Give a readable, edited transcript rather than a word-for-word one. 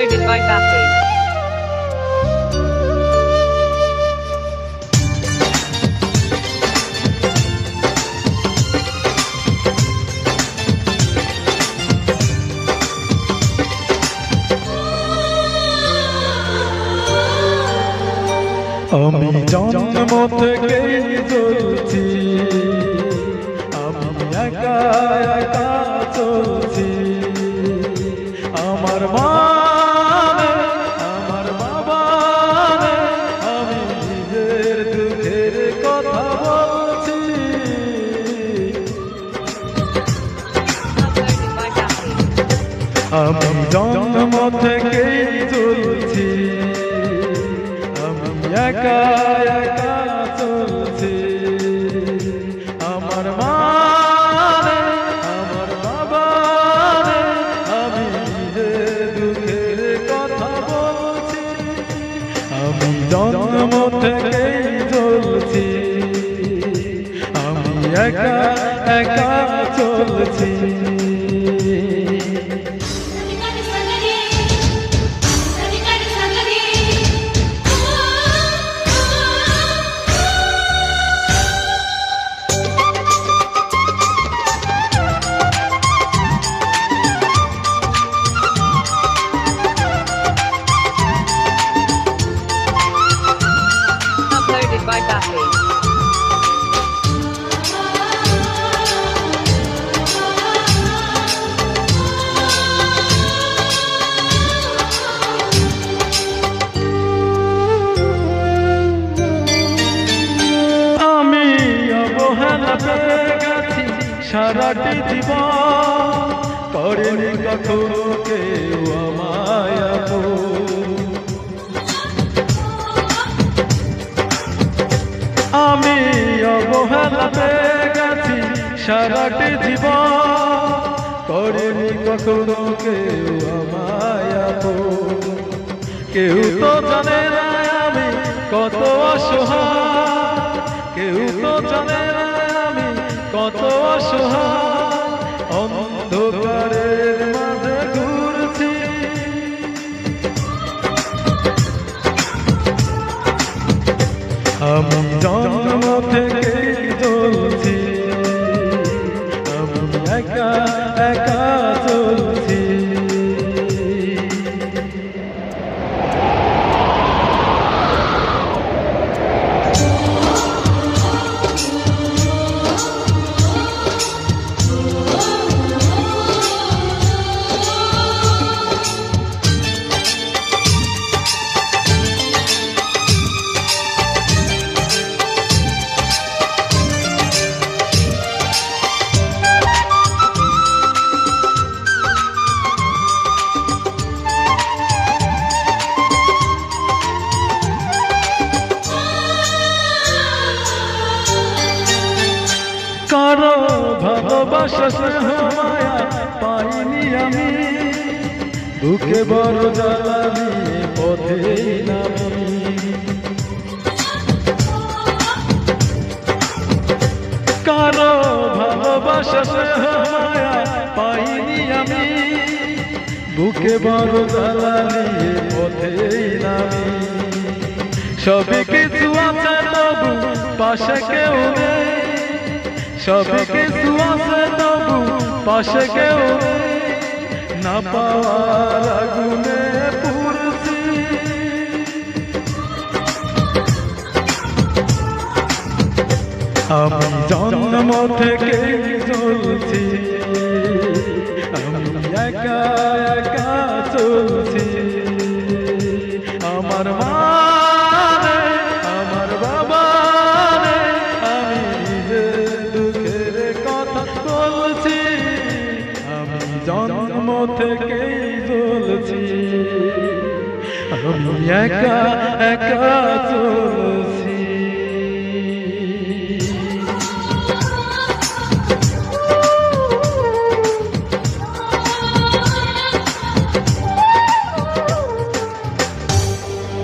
Uploaded by Bappy. আমি জন্ম থেকেই চলছি, আমি একা একা চলছি। আমার মা নেই, আমার বাবা নেই, আমি নিজের দুঃখের কথা বলছি। Uploaded by Bappy. আমি জন্ম থেকেই চলছি, আমি একা একা চলছি। আমার মা নেই, আমার বাবা নেই, আমি নিজের দুঃখের কথা বলছি। আমি জন্ম থেকেই চলছি, আমি একা একা চলছি। Uploaded by Bappy. আমি অবহেলা পেয়ে গেছি সারাটি জীবন, করেনি কখনো কেউ আমায় আপন। আমি অবহেলা পেয়ে গেছি সারাটি জীবন, করেনি কখনো কেউ আমায় আপন। কেউ তো জানে না আমি কত অসহায়, কেউ তো জানে না আমি কত অসহায়, অন্ধকারের মাঝে ঘুরছি। আমি জন্ম থেকেই চলছি, আমি একা একা চলছি। কারো ভালোবাসা স্নেহ মায়া পাইনি আমি, বুকে বড় জ্বালা নিয়ে পথে নামি। কারো ভালোবাসা স্নেহ মায়া পাইনি আমি, বুকে বড় জ্বালা নিয়ে পথে নামি। সবে কিছু আছে তবু পাশে কেউ নেই, সবে কিছু আছে তবু পাশে কেউ নেই, না পাওয়ার আগুনে পুড়ছি। আমি জন্ম থেকেই চলছি, আমি একা একা চলছি। আমার মা নেই, আমার বাবা নেই, আমি নিজের দুঃখের কথা বলছি। আমি জন্ম থেকেই চলছি, আমি একা একা চলছি।